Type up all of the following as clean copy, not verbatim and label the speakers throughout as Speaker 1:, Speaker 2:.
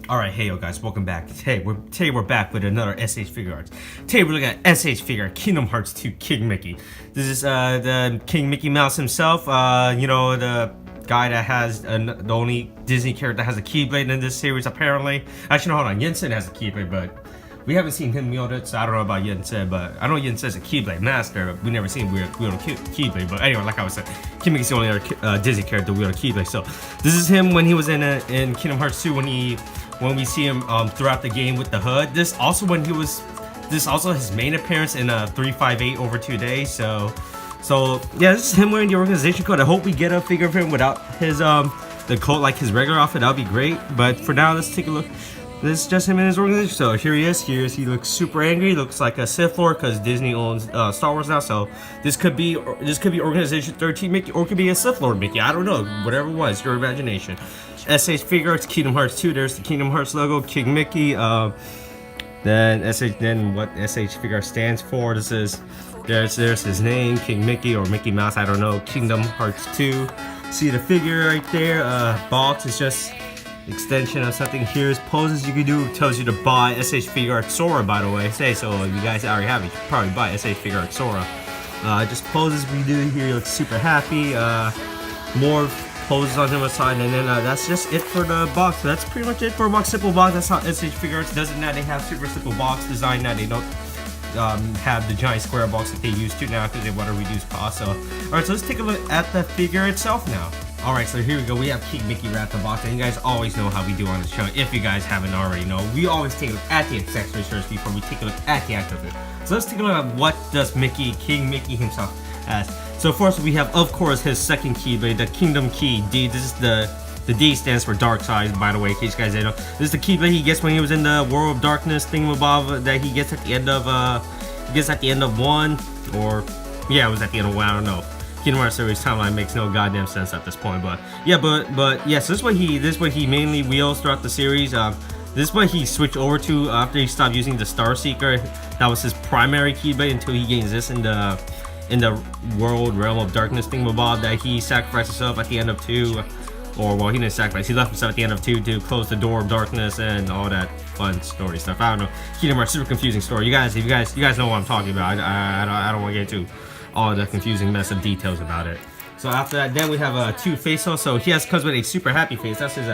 Speaker 1: Alright, hey yo guys, welcome back. Today we're back with another SH Figuarts. Today we're looking at SH Figuarts Kingdom Hearts 2 King Mickey. This is the King Mickey Mouse himself, you know, the guy that has the only Disney character that has a Keyblade in this series apparently. Actually, no, hold on, Yensen has a Keyblade, but we haven't seen him wield it, so I don't know about Yensen, but I know Yensen's a Keyblade master, but we never seen him wield a Keyblade. But anyway, like I was saying, King Mickey's the only other Disney character to wield a Keyblade. So this is him when he was in Kingdom Hearts 2 when we see him throughout the game with the hood. This also his main appearance in 358 over 2 days. So yeah, this is him wearing the organization code. I hope we get a figure of him without his the coat like his regular outfit. That would be great. But for now, let's take a look. This is just him in his organization. So here he is. He looks super angry. Looks like a Sith Lord because Disney owns Star Wars now. So this could be Organization 13 Mickey, or it could be a Sith Lord Mickey. I don't know. Whatever it was, your imagination. SH Figuarts Kingdom Hearts 2. There's the Kingdom Hearts logo, King Mickey. Then what SH Figuarts stands for. There's his name, King Mickey or Mickey Mouse. I don't know. Kingdom Hearts 2. See the figure right there. Box is just extension of something. Here's poses you can do. It tells you to buy SH Figuarts Sora, by the way. So if you guys already have it, you should probably buy SH Figuarts Sora. Just poses we do here. He looks super happy. More poses on him aside, and then that's just it for the box. So that's pretty much it for a box. Simple box. That's how SH Figuarts does it now. They have super simple box design now. They don't have the giant square box that they used to now because they want to reduce cost. So alright, so let's take a look at the figure itself now. Alright, so here we go. We have King Mickey wrapped the box, and you guys always know how we do on this channel. If you guys haven't already know, we always take a look at the accessories first before we take a look at the actual figure. So let's take a look at what does King Mickey himself has. So first we have, of course, his second Keyblade, the Kingdom Key D. This is the D stands for Dark Side, by the way, in case you guys didn't know. This is the Keyblade he gets when he was in the World of Darkness thingamabob that he gets at the end of one, or yeah, it was at the end of one. I don't know. Kingdom Hearts series timeline makes no goddamn sense at this point, but yeah, but yes, this is what he mainly wields throughout the series. This is what he switched over to after he stopped using the Star Seeker. That was his primary Keyblade until he gains this in the Realm of Darkness thingamabob that he sacrificed himself at the end of 2. Or, well, he didn't sacrifice, he left himself at the end of 2 to close the door of darkness and all that fun story stuff. I don't know. Kingdom Hearts, super confusing story. You guys know what I'm talking about. I don't want to get into all the confusing mess of details about it. So after that, then we have a 2 face-off. So he comes with a super happy face. That's his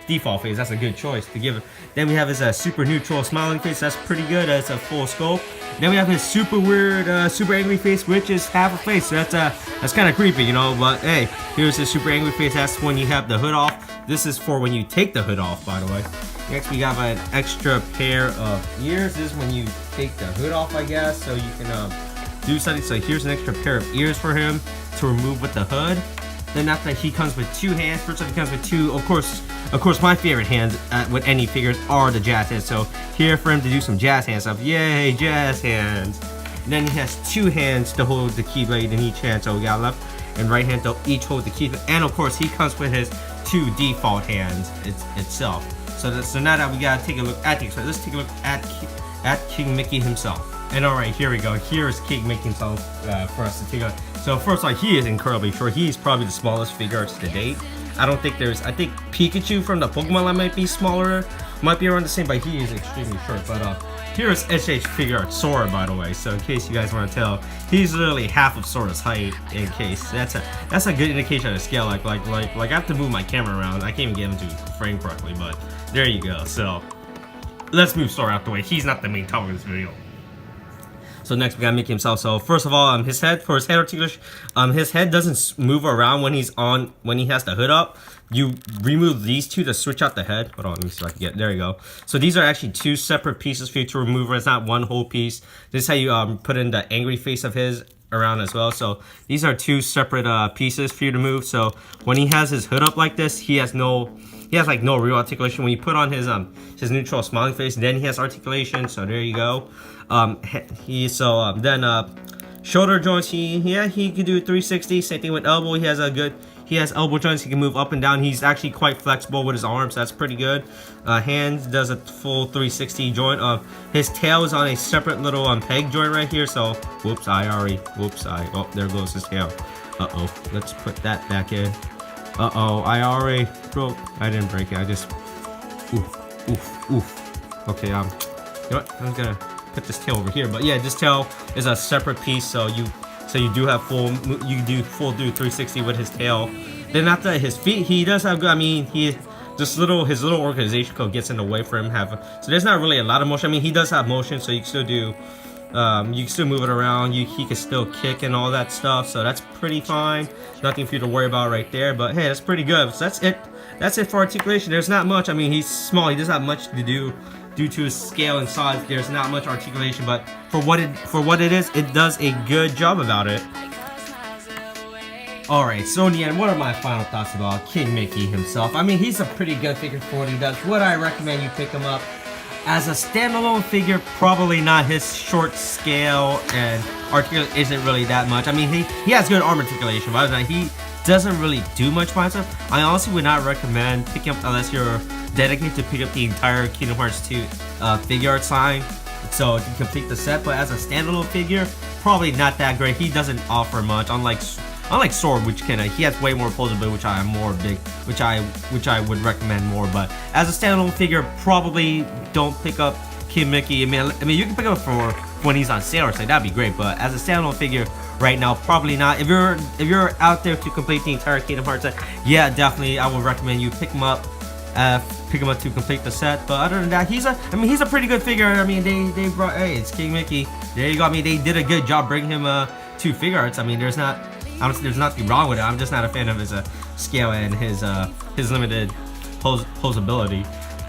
Speaker 1: default face. That's a good choice to give him. Then we have his super neutral smiling face. That's pretty good. That's a full scope. Then we have his super weird, super angry face, which is half a face. So that's kind of creepy, you know. But hey, here's his super angry face. That's when you have the hood off. This is for when you take the hood off, by the way. Next, we have an extra pair of ears. This is when you take the hood off, I guess, so you can do something. So here's an extra pair of ears for him to remove with the hood. Then after that, he comes with 2 hands. First off, he comes with 2. Of course, my favorite hands with any figures are the jazz hands. So here for him to do some jazz hand stuff. Yay, jazz hands! And then he has 2 hands to hold the Keyblade in each hand. So we got left and right hand to each hold the Keyblade. And of course, he comes with his 2 default hands itself. So now that we gotta take a look at these, so let's take a look at King Mickey himself. And alright, here we go. Here's King Mickey himself for us to take a look. So first of all, he is incredibly short. He's probably the smallest figure to date. I think Pikachu from the Pokemon line might be smaller, might be around the same, but he is extremely short. But here's SH Figuarts Sora, by the way. So in case you guys want to tell, he's literally half of Sora's height. In case that's a good indication of the scale. Like I have to move my camera around. I can't even get him to frame correctly, but there you go. So let's move Sora out the way. He's not the main topic of this video. So next we got Mickey himself. So first of all, his head articulation, his head doesn't move around when he has the hood up. You remove these 2 to switch out the head. Hold on, let me see if I can get. There you go. So these are actually 2 separate pieces for you to remove. It's not one whole piece. This is how you put in the angry face of his around as well. So these are 2 separate pieces for you to move. So when he has his hood up like this, he has like no real articulation. When you put on his neutral smiling face, then he has articulation. So there you go. Shoulder joints, he can do 360. Same thing with elbow. He has elbow joints. He can move up and down. He's actually quite flexible with his arms. That's pretty good. Hands does a full 360 joint. His tail is on a separate little peg joint right here. So oh, there goes his tail. Let's put that back in. I already broke. I didn't break it. I just oof. Oof. Okay, you know what? I'm gonna put this tail over here. But yeah, this tail is a separate piece, so you do have full do 360 with his tail. Then after his feet, he does have good. I mean, his little organization code gets in the way for him so there's not really a lot of motion. I mean, he does have motion, so you can still do. You can still move it around. He can still kick and all that stuff, so that's pretty fine. Nothing for you to worry about right there. But hey, that's pretty good. So that's it. That's it for articulation. There's not much. I mean, he's small. He doesn't have much to do due to his scale and size. There's not much articulation, but for what it is, it does a good job about it. Alright, so in the end, what are my final thoughts about King Mickey himself? I mean, he's a pretty good figure for what he does. Would I recommend you pick him up? As a standalone figure, probably not. His short scale and articulation isn't really that much. I mean, he has good arm articulation, but he doesn't really do much by himself. I honestly would not recommend picking up unless you're dedicated to pick up the entire Kingdom Hearts 2 Figuarts line, so to complete the set. But as a standalone figure, probably not that great. He doesn't offer much, unlike Sword, which he has way more posability, which I am more big, which I would recommend more. But as a standalone figure, probably don't pick up King Mickey. I mean, you can pick him up for when he's on sale or something. That'd be great. But as a standalone figure right now, probably not. If you're out there to complete the entire Kingdom Hearts set, yeah, definitely I would recommend you pick him up. To complete the set. But other than that, he's a pretty good figure. I mean, they brought, hey, it's King Mickey. There you go. I mean, they did a good job bringing him to Figuarts. I mean, there's nothing wrong with it. I'm just not a fan of his scale and his limited posability.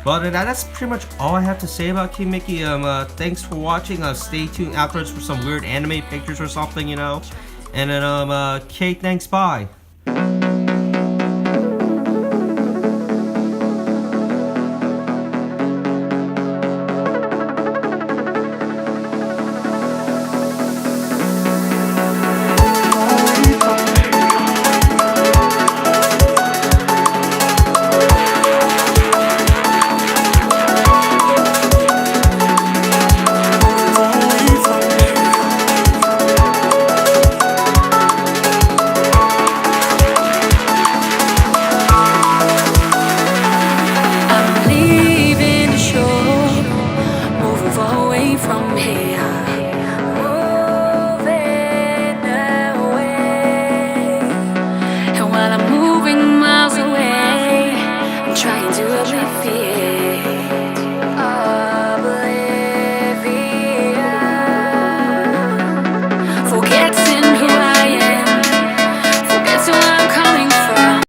Speaker 1: But other than that, that's pretty much all I have to say about King Mickey. Thanks for watching. Stay tuned afterwards for some weird anime pictures or something, you know. And then, Kate, thanks. Bye.